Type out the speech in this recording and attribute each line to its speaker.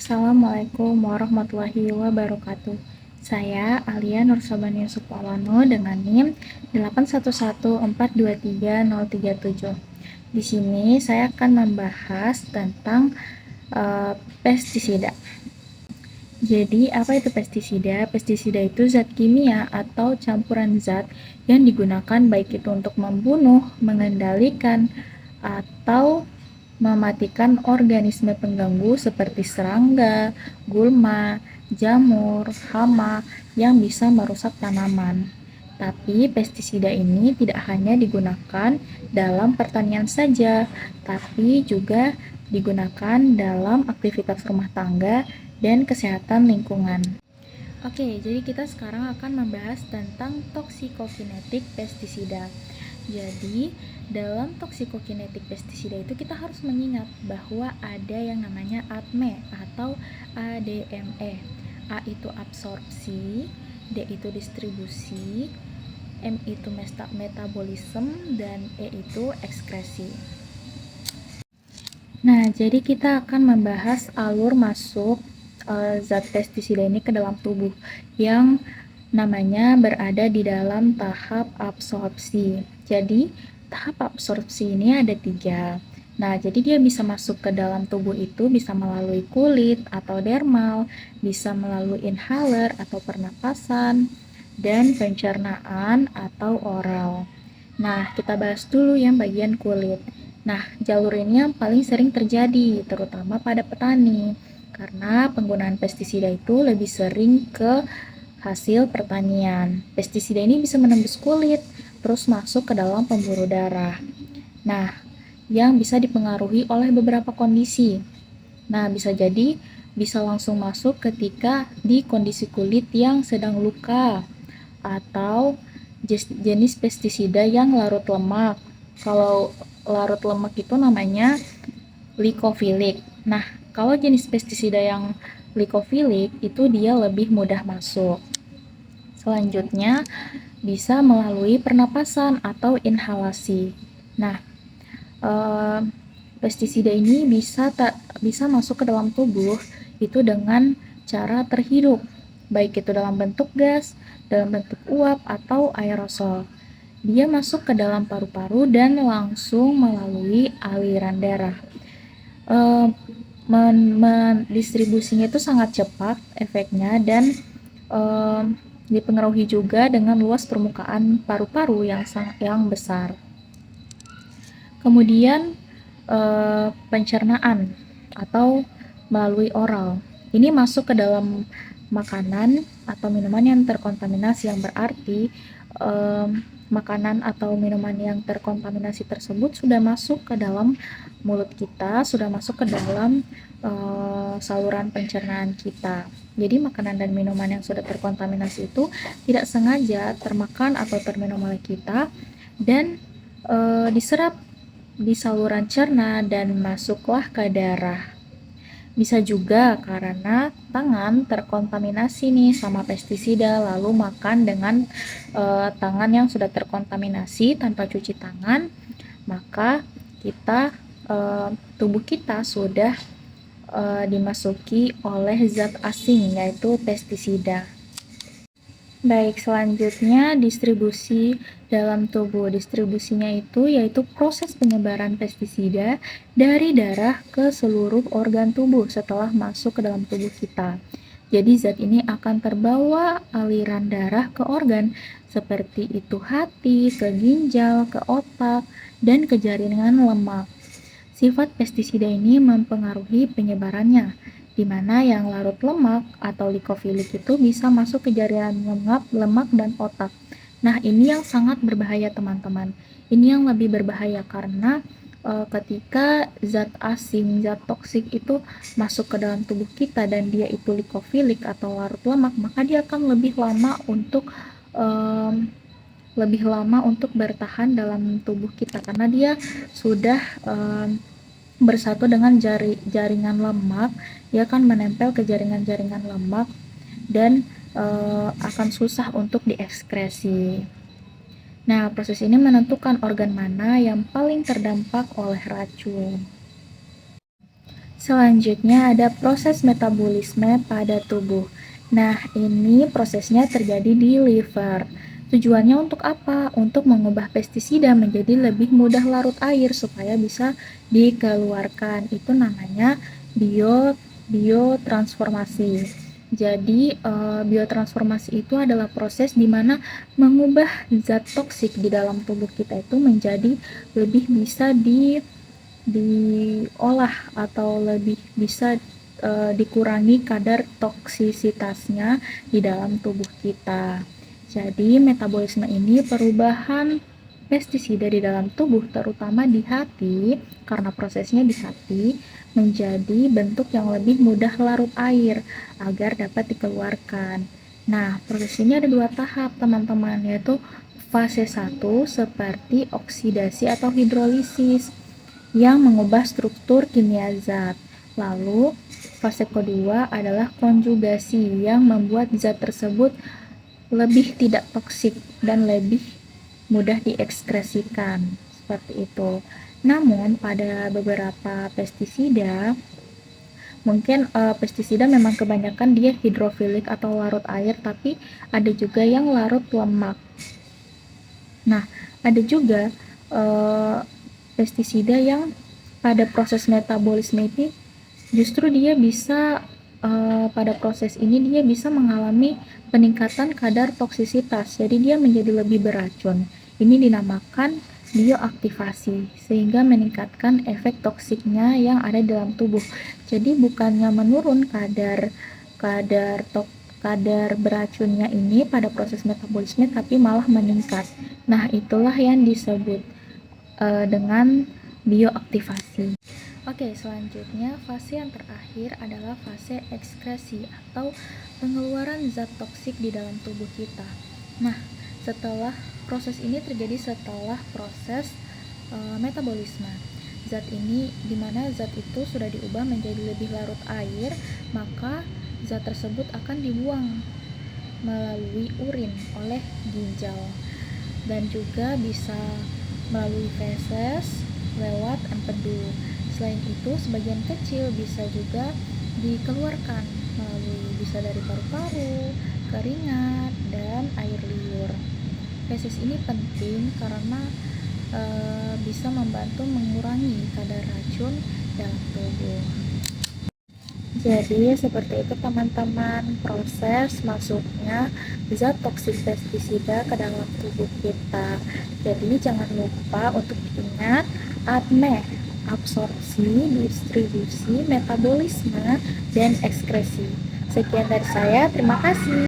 Speaker 1: Assalamualaikum warahmatullahi wabarakatuh. Saya Alia Nursobani Supawano dengan NIM 811423037. Di sini saya akan membahas tentang pestisida. Jadi, apa itu pestisida? Pestisida itu zat kimia atau campuran zat yang digunakan baik itu untuk membunuh, mengendalikan, atau mematikan organisme pengganggu seperti serangga, gulma, jamur, hama yang bisa merusak tanaman. Tapi pestisida ini tidak hanya digunakan dalam pertanian saja, tapi juga digunakan dalam aktivitas rumah tangga dan kesehatan lingkungan. Oke, jadi kita sekarang akan membahas tentang toksikokinetik pestisida. Jadi, dalam toksikokinetik pestisida itu kita harus mengingat bahwa ada yang namanya ADME atau ADME. A itu absorpsi, D itu distribusi, M itu metabolisme, dan E itu ekskresi. Nah, jadi kita akan membahas alur masuk zat pestisida ini ke dalam tubuh yang namanya berada di dalam tahap absorpsi. Jadi, tahap absorpsi ini ada 3. Nah, jadi dia bisa masuk ke dalam tubuh itu bisa melalui kulit atau dermal, bisa melalui inhaler atau pernapasan, dan pencernaan atau oral. Nah, kita bahas dulu yang bagian kulit. Nah, jalur ini yang paling sering terjadi, terutama pada petani, karena penggunaan pestisida itu lebih sering ke hasil pertanian. Pestisida ini bisa menembus kulit, terus masuk ke dalam pembuluh darah. Nah, yang bisa dipengaruhi oleh beberapa kondisi. Nah, bisa jadi bisa langsung masuk ketika di kondisi kulit yang sedang luka, atau jenis pestisida yang larut lemak. Kalau larut lemak itu namanya likofilik. Nah, kalau jenis pestisida yang likofilik itu dia lebih mudah masuk. Selanjutnya, bisa melalui pernapasan atau inhalasi. Nah, pestisida ini bisa masuk ke dalam tubuh itu dengan cara terhirup, baik itu dalam bentuk gas, dalam bentuk uap, atau aerosol. Dia masuk ke dalam paru-paru dan langsung melalui aliran darah. Distribusinya itu sangat cepat efeknya dan dipengaruhi juga dengan luas permukaan paru-paru yang besar. Kemudian pencernaan atau melalui oral. Ini masuk ke dalam makanan atau minuman yang terkontaminasi, yang berarti makanan atau minuman yang terkontaminasi tersebut sudah masuk ke dalam mulut kita, sudah masuk ke dalam saluran pencernaan kita. Jadi makanan dan minuman yang sudah terkontaminasi itu tidak sengaja termakan atau terminum oleh kita dan diserap di saluran cerna dan masuklah ke darah. Bisa juga karena tangan terkontaminasi nih sama pestisida, lalu makan dengan tangan yang sudah terkontaminasi tanpa cuci tangan, maka tubuh kita sudah dimasuki oleh zat asing yaitu pestisida. Baik, selanjutnya distribusi dalam tubuh. Distribusinya itu yaitu proses penyebaran pestisida dari darah ke seluruh organ tubuh setelah masuk ke dalam tubuh kita. Jadi zat ini akan terbawa aliran darah ke organ seperti itu hati, ke ginjal, ke otak, dan ke jaringan lemak. Sifat pestisida ini mempengaruhi penyebarannya, di mana yang larut lemak atau likofilik itu bisa masuk ke jaringan lemak dan otak. Nah, ini yang sangat berbahaya teman-teman. Ini yang lebih berbahaya karena ketika zat asing, zat toksik itu masuk ke dalam tubuh kita dan dia itu likofilik atau larut lemak, maka dia akan lebih lama untuk bertahan dalam tubuh kita karena dia sudah bersatu dengan jaringan lemak, dia akan menempel ke jaringan-jaringan lemak dan akan susah untuk diekskresi. Nah, proses ini menentukan organ mana yang paling terdampak oleh racun. Selanjutnya ada proses metabolisme pada tubuh. Nah, ini prosesnya terjadi di liver. Tujuannya untuk apa? Untuk mengubah pestisida menjadi lebih mudah larut air supaya bisa dikeluarkan. Itu namanya biotransformasi. Jadi, biotransformasi itu adalah proses di mana mengubah zat toksik di dalam tubuh kita itu menjadi lebih bisa diolah atau lebih bisa dikurangi kadar toksisitasnya di dalam tubuh kita. Jadi, metabolisme ini perubahan pestisida di dalam tubuh, terutama di hati, karena prosesnya di hati, menjadi bentuk yang lebih mudah larut air agar dapat dikeluarkan. Nah, proses ini ada 2 tahap, teman-teman, yaitu fase 1 seperti oksidasi atau hidrolisis yang mengubah struktur kimia zat. Lalu, fase kedua adalah konjugasi yang membuat zat tersebut lebih tidak toksik dan lebih mudah diekskresikan. Seperti itu. Namun, pada beberapa pestisida, mungkin pestisida memang kebanyakan dia hidrofilik atau larut air, tapi ada juga yang larut lemak. Nah, ada juga pestisida yang pada proses metabolisme ini justru dia bisa pada proses ini dia bisa mengalami peningkatan kadar toksisitas, jadi dia menjadi lebih beracun. Ini dinamakan bioaktivasi, sehingga meningkatkan efek toksiknya yang ada dalam tubuh. Jadi bukannya menurun kadar beracunnya ini pada proses metabolisme, tapi malah meningkat. Nah, itulah yang disebut dengan bioaktivasi. Oke, selanjutnya fase yang terakhir adalah fase ekskresi atau pengeluaran zat toksik di dalam tubuh kita. Nah, setelah proses ini terjadi setelah proses metabolisme. Zat ini, dimana zat itu sudah diubah menjadi lebih larut air, maka zat tersebut akan dibuang melalui urin oleh ginjal dan juga bisa melalui feses lewat empedu. Selain itu, sebagian kecil bisa juga dikeluarkan melalui bisa dari paru-paru, keringat, dan air liur. Feses ini penting karena bisa membantu mengurangi kadar racun dalam tubuh. Jadi seperti itu teman-teman proses masuknya zat toksik pestisida ke dalam tubuh kita. Jadi jangan lupa untuk diingat ADME, absorpsi, distribusi, metabolisme, dan ekskresi. Sekian dari saya, terima kasih.